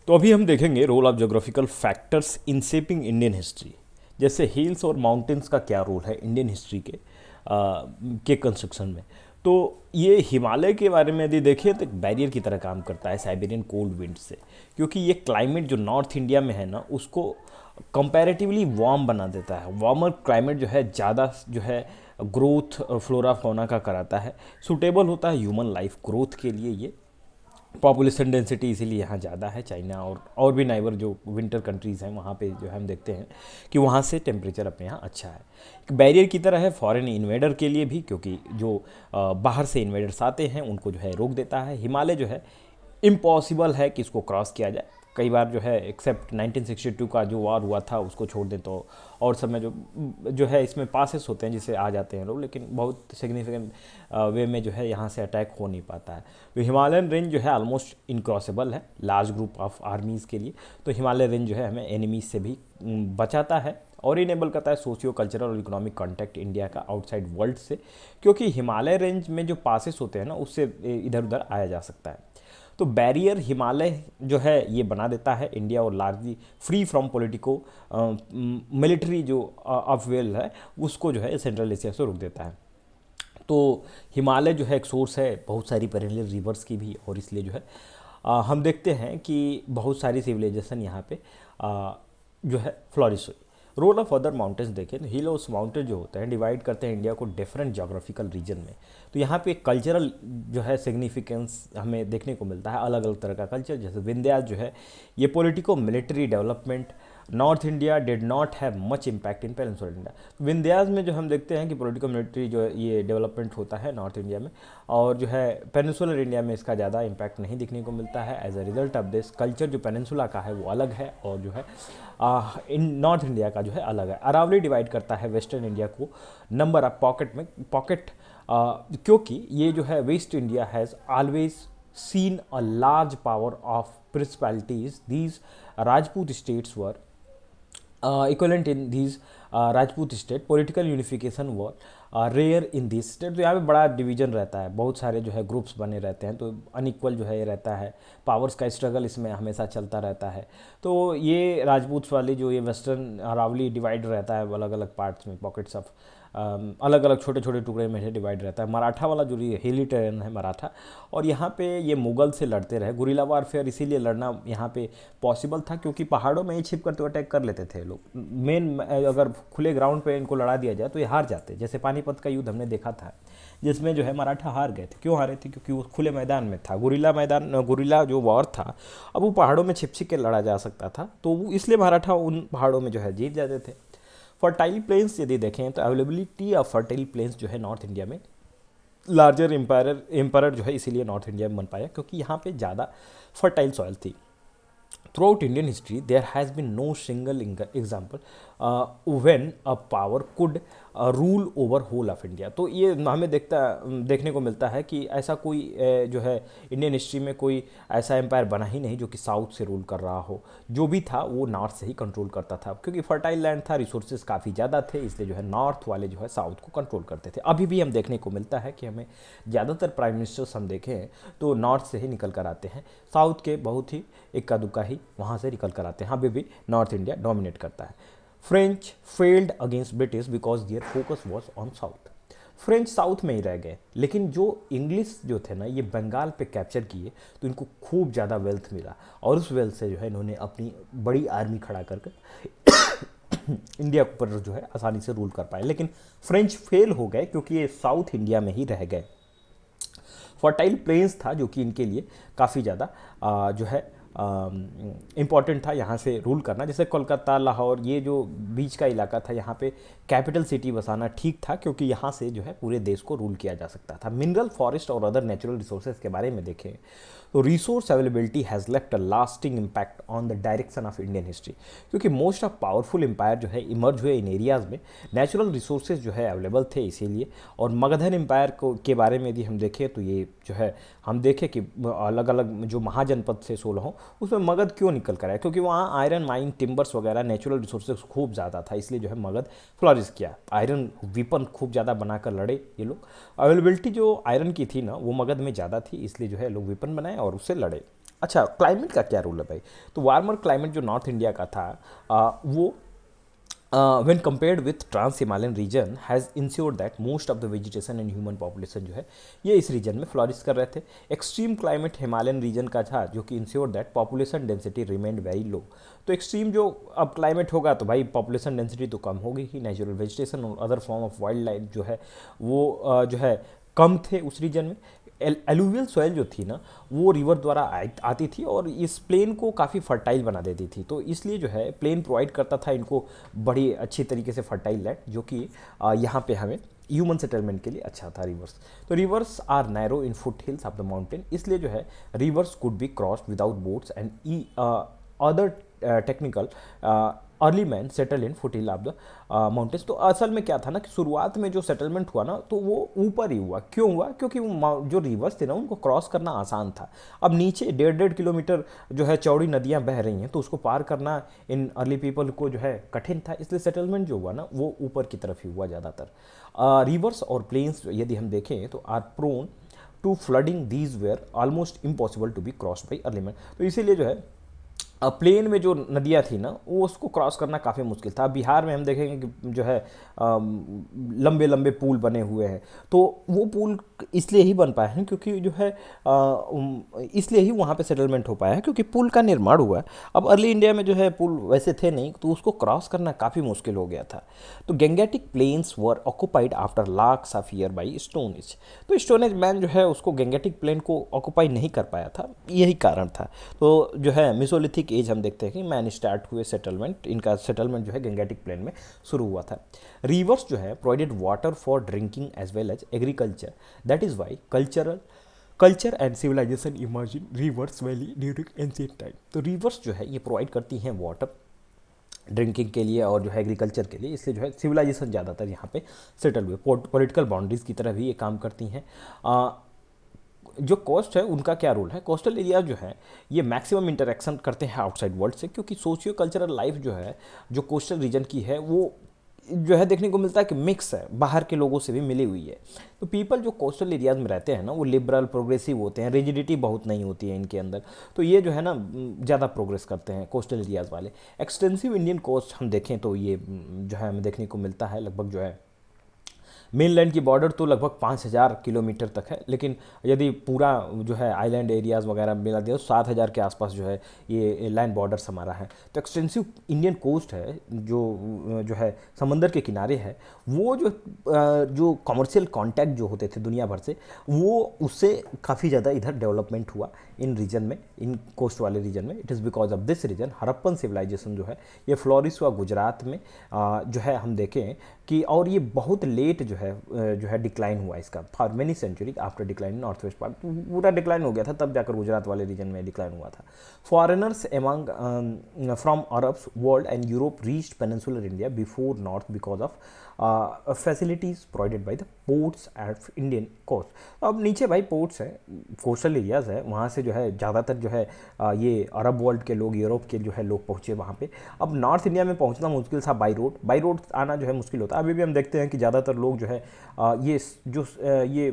तो अभी हम देखेंगे role of geographical factors in shaping Indian history. जैसे हिल्स और माउंटेन्स का क्या रोल है इंडियन हिस्ट्री के कंस्ट्रक्शन में। तो ये हिमालय के बारे में यदि देखें तो एक बैरियर की तरह काम करता है साइबेरियन कोल्ड विंड से, क्योंकि ये क्लाइमेट जो नॉर्थ इंडिया में है ना उसको कंपैरेटिवली वार्म बना देता है। वार्मर क्लाइमेट जो है ज़्यादा जो है ग्रोथ फ्लोरा फौना का कराता है, सुटेबल होता है ह्यूमन लाइफ ग्रोथ के लिए। ये पॉपुलेशन डेंसिटी इसीलिए यहाँ ज़्यादा है। चाइना और भी नाइबर जो विंटर कंट्रीज़ हैं वहाँ पे जो हम देखते हैं कि वहाँ से टेम्परेचर अपने यहाँ अच्छा है। एक बैरियर की तरह है फॉरेन इन्वेडर के लिए भी, क्योंकि जो बाहर से इन्वेडर्स आते हैं उनको जो है रोक देता है। हिमालय जो है इम्पॉसिबल है कि इसको क्रॉस किया जाए। कई बार जो है एक्सेप्ट 1962 का जो वार हुआ था उसको छोड़ दें तो और सब में जो है इसमें पासेस होते हैं जिसे आ जाते हैं लोग, लेकिन बहुत सिग्निफिकेंट वे में जो है यहाँ से अटैक हो नहीं पाता है। तो हिमालयन रेंज जो है ऑलमोस्ट इनक्रॉसेबल है लार्ज ग्रुप ऑफ आर्मीज़ के लिए। तो हिमालय रेंज जो है हमें एनिमीज से भी बचाता है और इनेबल करता है सोशियो कल्चरल और इकोनॉमिक कॉन्टैक्ट इंडिया का आउटसाइड वर्ल्ड से, क्योंकि हिमालय रेंज में जो पासेस होते हैं ना उससे इधर उधर आया जा सकता है। तो बैरियर हिमालय जो है ये बना देता है इंडिया और largely free from politico military जो अपवेल है उसको जो है सेंट्रल एशिया से रोक देता है। तो हिमालय जो है एक सोर्स है बहुत सारी पेरेनियल रिवर्स की भी, और इसलिए जो है हम देखते हैं कि बहुत सारी सिविलाइजेशन यहाँ पे जो है फ्लॉरिश हुई। रोल ऑफ अदर माउंटेन्स देखें तो हिल और माउंटेन जो होते हैं डिवाइड करते हैं इंडिया को डिफरेंट जोग्राफिकल रीजन में। तो यहाँ पे कल्चरल जो है सिग्निफिकेंस हमें देखने को मिलता है, अलग अलग तरह का कल्चर। जैसे विंध्यास जो है ये politico military development, north India did not have much impact in peninsular India. Vindhyas में जो हम देखते हैं कि पॉलिटिकल मिलिट्री जो है ये डेवलपमेंट होता है नॉर्थ इंडिया में, और जो है पेनिनसुलर इंडिया में इसका ज़्यादा इम्पैक्ट नहीं दिखने को मिलता है। As a result of this culture जो पेनिनसुला का है वो अलग है, और जो है इन नॉर्थ इंडिया का जो है अलग है। अरावली डिवाइड करता है वेस्टर्न इंडिया को नंबर ऑफ पॉकेट क्योंकि ये जो है waste India has always seen a large power of principalities. These Rajput states were equivalent in these Rajput state. Political unification were rare in this state. तो यहाँ पे बड़ा डिवीजन रहता है, बहुत सारे जो है ग्रुप्स बने रहते हैं, तो अनइक्वल जो है ये रहता है, पावर्स का स्ट्रगल इसमें हमेशा चलता रहता है। तो ये राजपूत वाली जो ये वेस्टर्न अरावली डिवाइड रहता है अलग अलग पार्ट्स में, पॉकेट्स ऑफ अलग अलग छोटे छोटे टुकड़े में से डिवाइड रहता है। मराठा वाला जो हिली टेरेन है मराठा, और यहाँ पे ये मुगल से लड़ते रहे। गुरिल्ला वारफेयर इसीलिए लड़ना यहाँ पे पॉसिबल था क्योंकि पहाड़ों में ही छिप कर तो अटैक कर लेते थे लोग। मेन अगर खुले ग्राउंड पे इनको लड़ा दिया जाए तो ये हार जाते। जैसे पानीपत का युद्ध हमने देखा था जिसमें जो है मराठा हार गए थे। क्यों हारे थे? क्योंकि वो खुले मैदान में था। गुरिल्ला जो वॉर था अब वो पहाड़ों में छिप छिप के लड़ा जा सकता था, तो इसलिए मराठा उन पहाड़ों में जो है जीत जाते थे। फर्टाइल प्लेन्स यदि देखें तो अवेलेबिलिटी ऑफ फर्टाइल प्लेन्स जो है नॉर्थ इंडिया में लार्जर एम्पायर जो है इसीलिए नॉर्थ इंडिया में बन पाया क्योंकि यहाँ पे ज़्यादा फर्टाइल सॉइल थी। Throughout Indian history, there has been no single example when a power could rule over whole of India। तो ये हमें देखने को मिलता है कि ऐसा कोई जो है इंडियन हिस्ट्री में कोई ऐसा एम्पायर बना ही नहीं जो कि साउथ से रूल कर रहा हो। जो भी था वो नॉर्थ से ही कंट्रोल करता था, क्योंकि फर्टाइल लैंड था, रिसोर्सेज काफ़ी ज़्यादा थे, इसलिए जो है नॉर्थ वाले जो है साउथ को कंट्रोल करते थे। अभी भी हम देखने को मिलता है कि हमें ज़्यादातर प्राइम मिनिस्टर्स हम देखें तो नॉर्थ से ही निकल कर आते हैं, साउथ के बहुत ही इक्का दुक्का ही वहाँ से निकल कर आते हैं। अभी भी नॉर्थ इंडिया डोमिनेट करता है। French failed against British because their focus was on south. French south में ही रह गए, लेकिन जो इंग्लिश जो थे ना ये बंगाल पे कैप्चर किए तो इनको खूब ज़्यादा वेल्थ मिला, और उस वेल्थ से जो है इन्होंने अपनी बड़ी आर्मी खड़ा करके इंडिया पर जो है आसानी से रूल कर पाए। लेकिन फ्रेंच फेल हो गए क्योंकि ये साउथ इंडिया में ही रह गए। फर्टाइल प्लेन्स था जो कि इनके लिए काफ़ी ज़्यादा जो है इम्पॉर्टेंट था यहाँ से रूल करना। जैसे कोलकाता, लाहौर, ये जो बीच का इलाका था यहाँ पे कैपिटल सिटी बसाना ठीक था क्योंकि यहाँ से जो है पूरे देश को रूल किया जा सकता था। मिनरल फॉरेस्ट और अदर नेचुरल रिसोर्सेज के बारे में देखें तो resource availability has left a lasting impact on the direction of Indian history, क्योंकि मोस्ट ऑफ पावरफुल एम्पायर जो है इमर्ज हुए इन एरियाज़ में नेचुरल रिसोर्सेज जो है अवेलेबल थे इसीलिए। और मगधन एम्पायर को के बारे में यदि हम देखें तो ये जो है हम देखें कि अलग अलग जो महाजनपद से 16 हों उसमें मगध क्यों निकल कर आया, क्योंकि वहाँ आयरन माइन, टिम्बर्स वगैरह नेचुरल रिसोर्सेज खूब ज़्यादा था, इसलिए जो है मगध फ्लॉरिश किया। आयरन वीपन खूब ज़्यादा बनाकर लड़े ये लोग। अवेलेबिलिटी जो आयरन की थी ना वो मगध में ज़्यादा थी, इसलिए जो है लोग वीपन बनाए और उससे लड़े। अच्छा, क्लाइमेट का क्या रोल है भाई? तो वार्मर क्लाइमेट जो नॉर्थ इंडिया का था, वो when compared with trans Himalayan region has ensured that most of the vegetation and human population जो है ये इस रीजन में फ्लॉरिश कर रहे थे। एक्सट्रीम क्लाइमेट हिमालयन रीजन का था जो कि ensure that population density remained very low. तो एक्सट्रीम जो अब क्लाइमेट होगा तो भाई पॉपुलेशन डेंसिटी तो कम होगी ही, नेचुरल वेजिटेशन और other form of wild life जो है वो जो है कम थे उस रीजन में। एलुवियल सॉइल जो थी ना वो रिवर द्वारा आती थी और इस प्लेन को काफ़ी फर्टाइल बना देती थी, तो इसलिए जो है प्लेन प्रोवाइड करता था इनको बड़ी अच्छी तरीके से फर्टाइल लैंड, जो कि यहाँ पे हमें ह्यूमन सेटलमेंट के लिए अच्छा था रिवर्स। तो rivers are narrow in foot hills of the mountain, इसलिए जो है rivers could be crossed without boats and other technical early man settle in foot hill of the mountains. तो असल में क्या था ना कि शुरुआत में जो सेटलमेंट हुआ ना तो वो ऊपर ही हुआ। क्यों हुआ? क्योंकि वो जो रिवर्स थे ना उनको क्रॉस करना आसान था। अब नीचे 1.5 किलोमीटर जो है चौड़ी नदियाँ बह रही हैं तो उसको पार करना इन अर्ली पीपल को जो है कठिन था, इसलिए सेटलमेंट जो हुआ ना वो ऊपर की तरफ ही हुआ ज़्यादातर। रिवर्स और प्लेन्स यदि हम देखें तो are prone to flooding, these were almost impossible to be crossed by early man. तो इसीलिए जो है प्लेन में जो नदियाँ थी ना वो उसको क्रॉस करना काफ़ी मुश्किल था। बिहार में हम देखेंगे कि जो है लंबे लंबे पुल बने हुए हैं, तो वो पुल इसलिए ही बन पाए हैं क्योंकि जो है इसलिए ही वहाँ पे सेटलमेंट हो पाया है क्योंकि पुल का निर्माण हुआ है। अब अर्ली इंडिया में जो है पुल वैसे थे नहीं तो उसको क्रॉस करना काफ़ी मुश्किल हो गया था। तो Gangetic plains were occupied after lakhs of year by stone age. तो स्टोन एज मैन जो है उसको गेंगेटिक प्लेन को ऑक्यूपाई नहीं कर पाया था, यही कारण था। तो जो है मिसोलिथिक एज हम देखते हैं कि मैन स्टार्ट हुए सेटलमेंट, इनका सेटलमेंट जो है गेंगेटिक प्लेन में शुरू हुआ था। रिवर्स जो है provided water for drinking as well as agriculture, that is why culture and civilisation emerge in rivers valley during ancient time. तो रिवर्स जो है ये प्रोवाइड करती हैं वाटर ड्रिंकिंग के लिए और जो है एग्रीकल्चर के लिए, इसलिए जो है सिविलाइजेशन ज़्यादातर यहाँ पे सेटल हुए। पॉलिटिकल बाउंड्रीज की तरह भी ये काम करती हैं। जो कोस्ट है उनका क्या रोल है? कोस्टल एरिया जो है ये मैक्सिमम इंटरेक्शन करते हैं आउटसाइड वर्ल्ड से, क्योंकि सोशियो कल्चरल लाइफ जो है जो कोस्टल रीजन की है वो जो है देखने को मिलता है कि मिक्स है, बाहर के लोगों से भी मिली हुई है। तो पीपल जो कोस्टल एरियाज में रहते हैं ना वो लिबरल प्रोग्रेसिव होते हैं, रिजिडिटी बहुत नहीं होती है इनके अंदर, तो ये जो है ना ज़्यादा प्रोग्रेस करते हैं कोस्टल एरियाज़ वाले। एक्सटेंसिव इंडियन कोस्ट हम देखें तो ये जो है हमें देखने को मिलता है लगभग जो है मेनलैंड की बॉर्डर तो लगभग 5000 किलोमीटर तक है, लेकिन यदि पूरा जो है आइलैंड एरियाज़ वगैरह मिला दिया तो 7000 के आसपास जो है ये लैंड बॉर्डर्स हमारा है। तो एक्सटेंसिव इंडियन कोस्ट है जो है समंदर के किनारे है, वो जो कमर्शियल कॉन्टैक्ट जो होते थे दुनिया भर से वो उससे काफ़ी ज़्यादा इधर डेवलपमेंट हुआ इन रीजन में, इन कोस्ट वाले रीजन में। It is because of this region Harappan civilisation जो है ये फ्लोरिश हुआ गुजरात में। जो है हम देखें कि और ये बहुत लेट जो है डिक्लाइन हुआ इसका, for many century after decline in north west part, पूरा डिक्लाइन हो गया था तब जाकर गुजरात वाले रीजन में डिक्लाइन हुआ था। Foreigners among from Arabs world and Europe reached peninsular India before north because of facilities provided by the ports at Indian coast. अब नीचे भाई पोर्ट्स हैं, कोस्टल एरियाज़ है, वहाँ से जो है ज़्यादातर जो है ये अरब वर्ल्ड के लोग, यूरोप के जो है लोग पहुँचे वहाँ पे। अब नॉर्थ इंडिया में पहुँचना मुश्किल था बाई रोड आना जो है मुश्किल होता है। अभी भी हम देखते हैं कि ज़्यादातर लोग जो है ये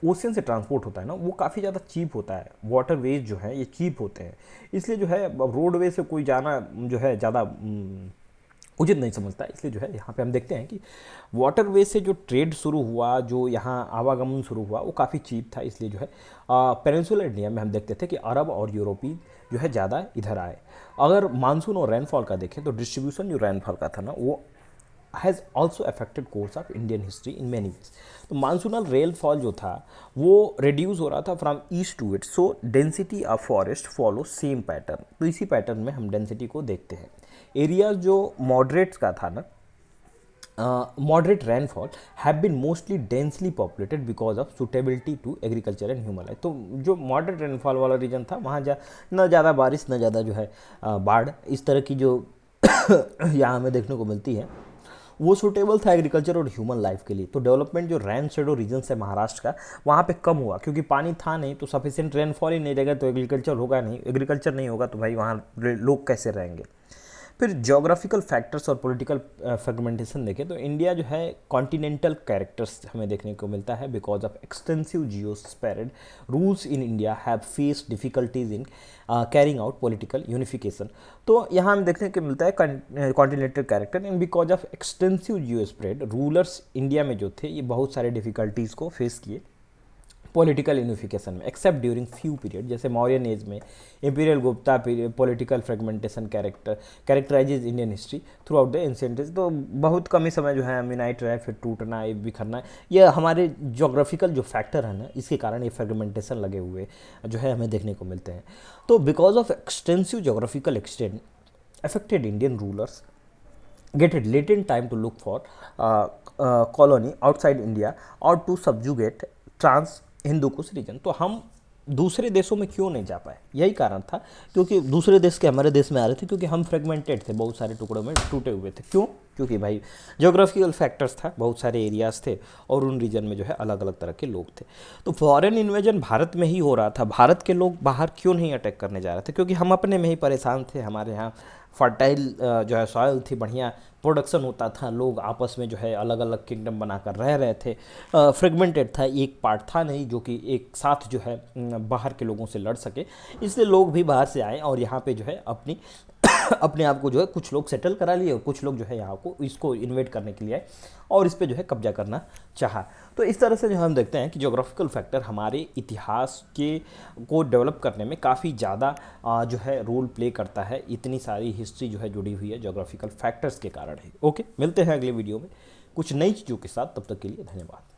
ओशियन से ट्रांसपोर्ट होता है ना वो काफ़ी ज़्यादा चीप होता है, वाटर वेज जो है ये चीप होते हैं, इसलिए जो है रोडवे से कोई जाना जो है ज़्यादा उचित नहीं समझता। इसलिए जो है यहाँ पे हम देखते हैं कि वाटरवे से जो ट्रेड शुरू हुआ, जो यहाँ आवागमन शुरू हुआ वो काफ़ी चीप था, इसलिए जो है पेनिनसुलर इंडिया में हम देखते थे कि अरब और यूरोपीय जो है ज़्यादा इधर आए। अगर मानसून और रेनफॉल का देखें तो डिस्ट्रीब्यूशन जो रेनफॉल का था ना वो has also affected course of Indian history in many ways. तो मानसूनल रेनफॉल जो था वो रिड्यूस हो रहा था from east to west, so density of forest follow same pattern. तो इसी पैटर्न में हम डेंसिटी को देखते हैं। एरियाज जो मॉडरेट्स का था ना, moderate rainfall have been mostly densely populated because of suitability to agriculture and human life। तो जो moderate rainfall वाला रीजन था वहाँ न ज़्यादा बारिश न ज़्यादा जो है बाढ़ इस तरह की जो यहाँ हमें देखने को मिलती है वो सूटेबल था एग्रीकल्चर और ह्यूमन लाइफ के लिए। तो डेवलपमेंट जो रैन शेडो रीजन है महाराष्ट्र का वहाँ पे कम हुआ क्योंकि पानी था नहीं, तो सफिशिएंट रेनफॉल ही नहीं रहेगा तो एग्रीकल्चर होगा नहीं, एग्रीकल्चर नहीं होगा तो भाई वहाँ लोग कैसे रहेंगे। फिर जोग्राफिकल फैक्टर्स और पॉलिटिकल फ्रेगमेंटेशन देखें तो इंडिया जो है कॉन्टिनेंटल कैरेक्टर्स हमें देखने को मिलता है बिकॉज ऑफ एक्सटेंसिव जियोस्फेरिड rules in India have face difficulties in carrying out political unification. तो यहाँ हमें देखने को मिलता है continental character and because of extensive जियोस्फेरिड रूलर्स इंडिया में जो थे ये बहुत सारे डिफिकल्टीज़ को फेस किए पॉलिटिकल यूनिफिकेशन में एक्सेप्ट ड्यूरिंग फ्यू पीरियड, जैसे मौर्यन एज में imperial Gupta period political fragmentation characterises Indian history throughout the ancient age. तो बहुत कम ही समय जो है अमीनाइट रहा है, फिर टूटना है बिखरना है, ये हमारे जोग्राफिकल जो फैक्टर है ना इसके कारण ये फ्रेगमेंटेशन लगे हुए जो है हमें देखने को मिलते हैं। तो because of extensive geographical extent affected Indian rulers get a latent time to look for colony outside India or to subjugate trans Hindu Kush region। तो हम दूसरे देशों में क्यों नहीं जा पाए, यही कारण था क्योंकि दूसरे देश के हमारे देश में आ रहे थे क्योंकि हम फ्रेगमेंटेड थे, बहुत सारे टुकड़ों में टूटे हुए थे। क्यों? क्योंकि भाई जोग्राफिकल फैक्टर्स था, बहुत सारे एरियाज थे और उन रीजन में जो है अलग अलग तरह के लोग थे। तो फॉरेन इन्वेजन भारत में ही हो रहा था, भारत के लोग बाहर क्यों नहीं अटैक करने जा रहे थे? क्योंकि हम अपने में ही परेशान थे, हमारे यहाँ फर्टाइल जो है सॉइल थी, बढ़िया प्रोडक्शन होता था, लोग आपस में जो है अलग अलग किंगडम बनाकर रह रहे थे, फ्रेगमेंटेड था, एक पार्ट था नहीं जो कि एक साथ जो है बाहर के लोगों से लड़ सके। इसलिए लोग भी बाहर से आए और यहाँ पे जो है अपनी अपने आप को जो है कुछ लोग सेटल करा लिए और कुछ लोग जो है यहाँ को इसको इन्वेट करने के लिए आए और इस पे जो है कब्जा करना चाहा। तो इस तरह से जो हम देखते हैं कि जोग्राफिकल फैक्टर हमारे इतिहास के को डेवलप करने में काफ़ी ज़्यादा जो है रोल प्ले करता है। इतनी सारी हिस्ट्री जो है जुड़ी हुई है जोग्राफिकल फैक्टर्स के कारण है। ओके, मिलते हैं अगले वीडियो में कुछ नई चीज़ों के साथ, तब तक के लिए धन्यवाद।